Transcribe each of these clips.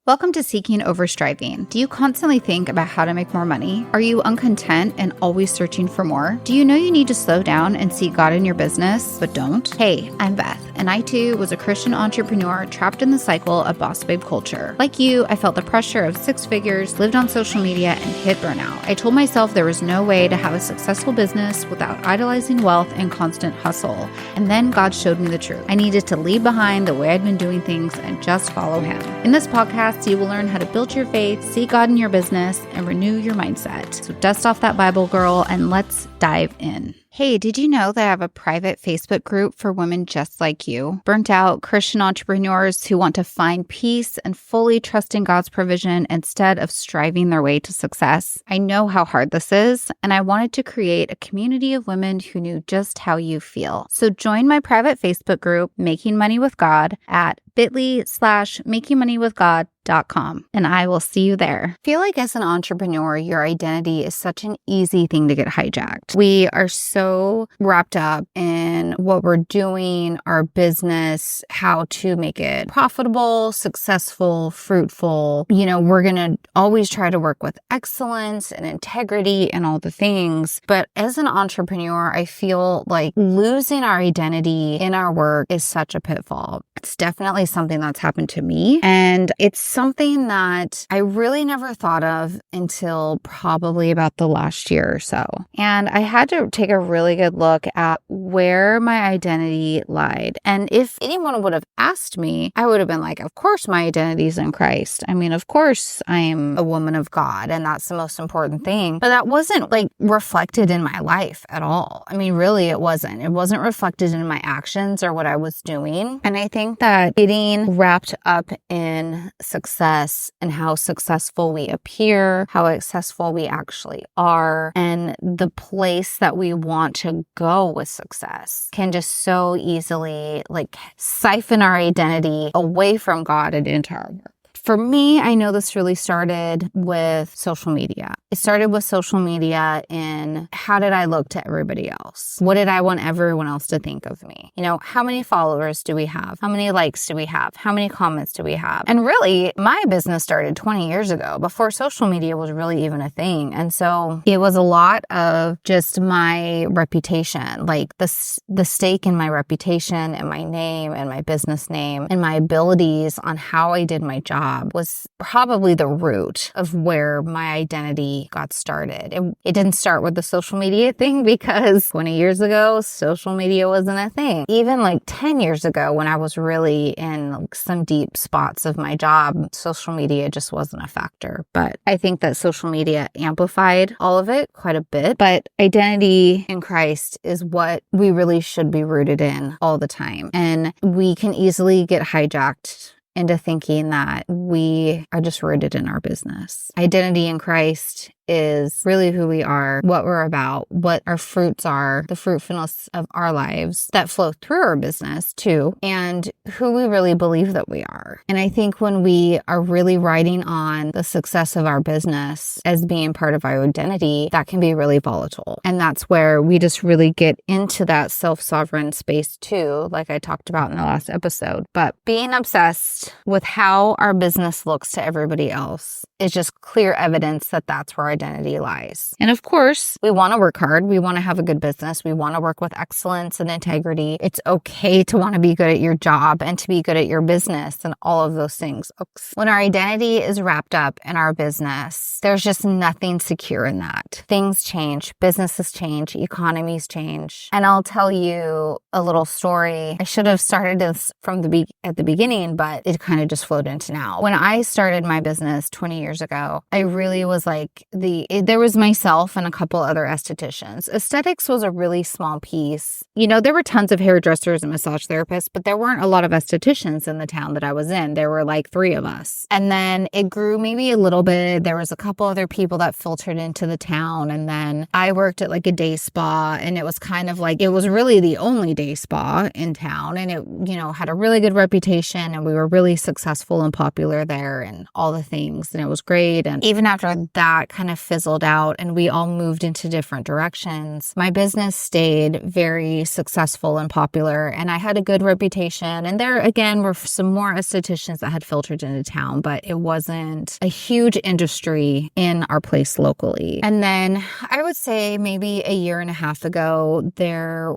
Welcome to Seeking Over Striving. Do you constantly think about how to make more money? Are you uncontent and always searching for more? Do you know you need to slow down and see God in your business, but don't? Hey, I'm Beth, and I too was a Christian entrepreneur trapped in the cycle of boss babe culture. Like you, I felt the pressure of six figures, lived on social media, and hit burnout. I told myself there was no way to have a successful business without idolizing wealth and constant hustle. And then God showed me the truth. I needed to leave behind the way I'd been doing things and just follow Him. In this podcast, you will learn how to build your faith, see God in your business, and renew your mindset. So dust off that Bible, girl, and let's dive in. Hey, did you know that I have a private Facebook group for women just like you? Burnt out Christian entrepreneurs who want to find peace and fully trust in God's provision instead of striving their way to success. I know how hard this is, and I wanted to create a community of women who knew just how you feel. So join my private Facebook group, Making Money with God, at bit.ly/makingmoneywithgod.com, and I will see you there. I feel like as an entrepreneur, your identity is such an easy thing to get hijacked. We are so wrapped up in what we're doing, our business, how to make it profitable, successful, fruitful. You know, we're going to always try to work with excellence and integrity and all the things. But as an entrepreneur, I feel like losing our identity in our work is such a pitfall. It's definitely something that's happened to me. And it's something that I really never thought of until probably about the last year or so. And I had to take a really good look at where my identity lied. And if anyone would have asked me, I would have been like, of course my identity is in Christ. I mean, of course I'm a woman of God, and that's the most important thing. But that wasn't like reflected in my life at all. I mean, really, it wasn't. It wasn't reflected in my actions or what I was doing. And I think that getting wrapped up in success and how successful we appear, how successful we actually are, and the place that we want to go with success can just so easily like siphon our identity away from God and into our work. For me, I know this really started with social media. It started with social media in how did I look to everybody else? What did I want everyone else to think of me? You know, how many followers do we have? How many likes do we have? How many comments do we have? And really, my business started 20 years ago before social media was really even a thing. And so it was a lot of just my reputation, like the stake in my reputation and my name and my business name and my abilities on how I did my job was probably the root of where my identity got started. It didn't start with the social media thing because 20 years ago, social media wasn't a thing. Even like 10 years ago when I was really in some deep spots of my job, social media just wasn't a factor. But I think that social media amplified all of it quite a bit. But identity in Christ is what we really should be rooted in all the time. And we can easily get hijacked into thinking that we are just rooted in our business. Identity in Christ is really who we are, what we're about, what our fruits are, the fruitfulness of our lives that flow through our business too, and who we really believe that we are. And I think when we are really riding on the success of our business as being part of our identity, that can be really volatile. And that's where we just really get into that self-sovereign space too, like I talked about in the last episode. But being obsessed with how our business looks to everybody else is just clear evidence that that's where our identity lies. And of course, we want to work hard. We want to have a good business. We want to work with excellence and integrity. It's okay to want to be good at your job and to be good at your business and all of those things. When our identity is wrapped up in our business, there's just nothing secure in that. Things change, businesses change, economies change. And I'll tell you a little story. I should have started this from at the beginning, but it kind of just flowed into now. When I started my business 20 years ago, I really was like there was myself and a couple other estheticians. Aesthetics was a really small piece. You know, there were tons of hairdressers and massage therapists, but there weren't a lot of estheticians in the town that I was in. There were like 3 of us. And then it grew maybe a little bit. There was a couple other people that filtered into the town. And then I worked at like a day spa, and it was kind of like, it was really the only day spa in town. And it, you know, had a really good reputation, and we were really successful and popular popular there and all the things. And it was great. And even after that kind of fizzled out and we all moved into different directions, my business stayed very successful and popular. And I had a good reputation. And there again were some more estheticians that had filtered into town, but it wasn't a huge industry in our place locally. And then I would say maybe a year and a half ago,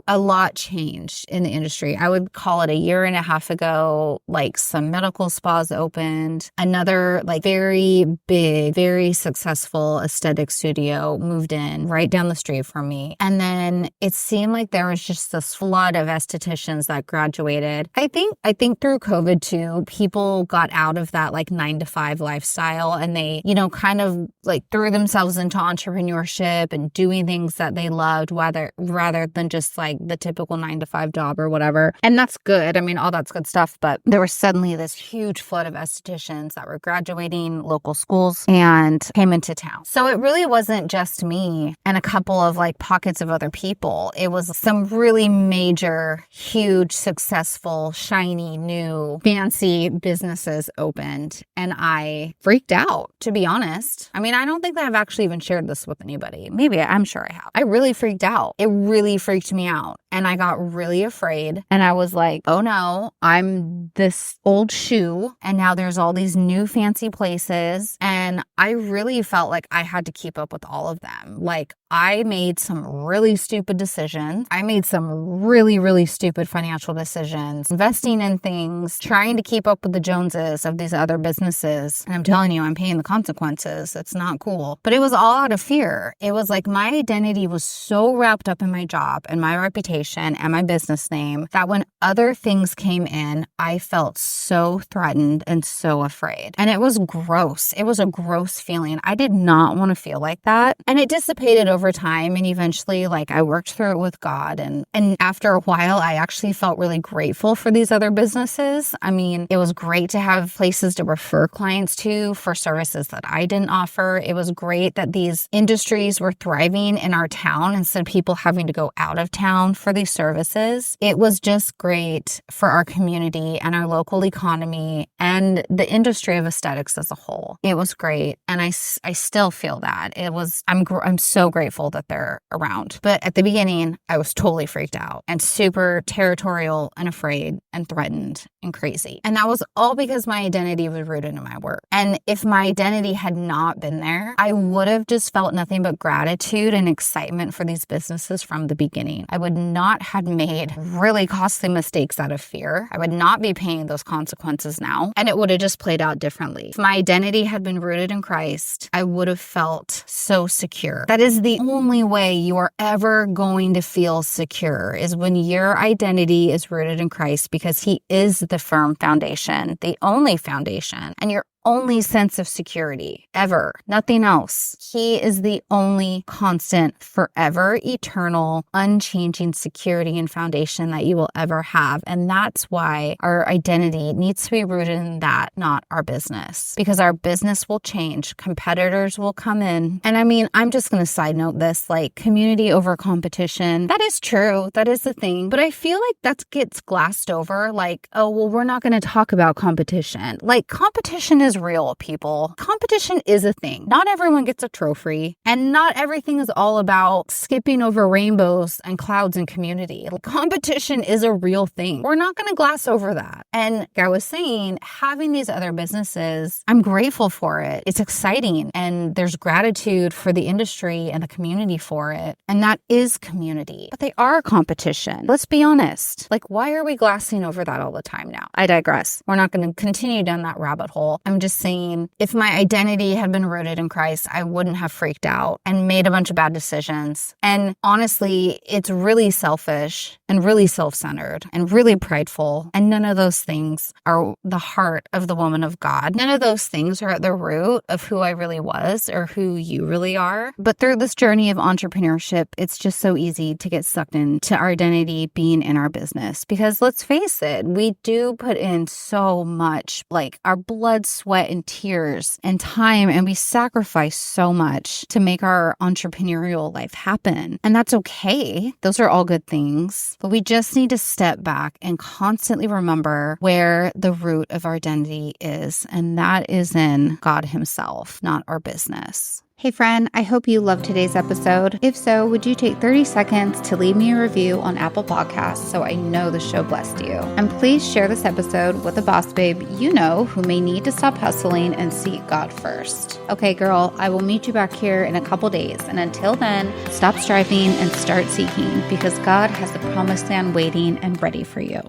a lot changed in the industry. I would call it a year and a half ago, like some medical spas opened. Another like very big, very successsul aesthetic studio moved in right down the street from me. And then it seemed like there was just this flood of estheticians that graduated. I think through COVID too, people got out of that like 9-to-5 lifestyle and they, kind of like threw themselves into entrepreneurship and doing things that they loved rather than just like the typical 9-to-5 job or whatever. And that's good. I mean, all that's good stuff. But there was suddenly this huge flood of estheticians that were graduating local schools and came into town. So it really wasn't just me and a couple of like pockets of other people. It was some really major, huge, successful, shiny, new, fancy businesses opened. And I freaked out, to be honest. I mean, I don't think that I've actually even shared this with anybody. Maybe I'm sure I have. I really freaked out. It really freaked me out. And I got really afraid. And I was like, oh no, I'm this old shoe. And now there's all these new fancy places. And I really felt like I had to keep up with all of them. Like I made some really stupid decisions. I made some really, really stupid financial decisions, investing in things, trying to keep up with the Joneses of these other businesses. And I'm telling you, I'm paying the consequences. It's not cool. But it was all out of fear. It was like my identity was so wrapped up in my job and my reputation and my business name that when other things came in, I felt so threatened and so afraid. And it was gross. It was a gross feeling. I did not want to feel like that. And it dissipated over time. And eventually, like I worked through it with God. And after a while, I actually felt really grateful for these other businesses. I mean, it was great to have places to refer clients to for services that I didn't offer. It was great that these industries were thriving in our town instead of people having to go out of town for these services. It was just great for our community and our local economy and the industry of aesthetics as a whole. It was great. And I still feel that. I'm so grateful that they're around. But at the beginning, I was totally freaked out and super territorial and afraid and threatened and crazy. And that was all because my identity was rooted in my work. And if my identity had not been there, I would have just felt nothing but gratitude and excitement for these businesses from the beginning. I would not have made really costly mistakes out of fear. I would not be paying those consequences now. And it would have just played out differently. If my identity had been rooted in Christ, I would have felt so secure. That is the only way you are ever going to feel secure, is when your identity is rooted in Christ, because He is the firm foundation, the only foundation, and your only sense of security ever, nothing else. He is the only constant, forever, eternal, unchanging security and foundation that you will ever have. And that's why our identity needs to be rooted in that, not our business, because our business will change. Competitors will come in. And I mean, I'm just going to side note this, like community over competition. That is true. That is the thing. But I feel like that gets glassed over. Like, oh, well, we're not going to talk about competition. Like competition is real, people. Competition is a thing. Not everyone gets a trophy, and not everything is all about skipping over rainbows and clouds and community. Competition is a real thing. We're not going to glass over that. And like I was saying, having these other businesses, I'm grateful for it. It's exciting, and there's gratitude for the industry and the community for it. And that is community. But they are competition. Let's be honest. Like, why are we glassing over that all the time now? I digress. We're not going to continue down that rabbit hole. I'm just saying, if my identity had been rooted in Christ, I wouldn't have freaked out and made a bunch of bad decisions. And honestly, it's really selfish and really self-centered and really prideful. And none of those things are the heart of the woman of God. None of those things are at the root of who I really was or who you really are. But through this journey of entrepreneurship, it's just so easy to get sucked into our identity being in our business. Because let's face it, we do put in so much, like our blood, sweat, sweat and tears and time, and we sacrifice so much to make our entrepreneurial life happen. And that's okay. Those are all good things. But we just need to step back and constantly remember where the root of our identity is. And that is in God Himself, not our business. Hey friend, I hope you loved today's episode. If so, would you take 30 seconds to leave me a review on Apple Podcasts so I know the show blessed you? And please share this episode with a boss babe you know who may need to stop hustling and seek God first. Okay, girl, I will meet you back here in a couple days. And until then, stop striving and start seeking, because God has the promised land waiting and ready for you.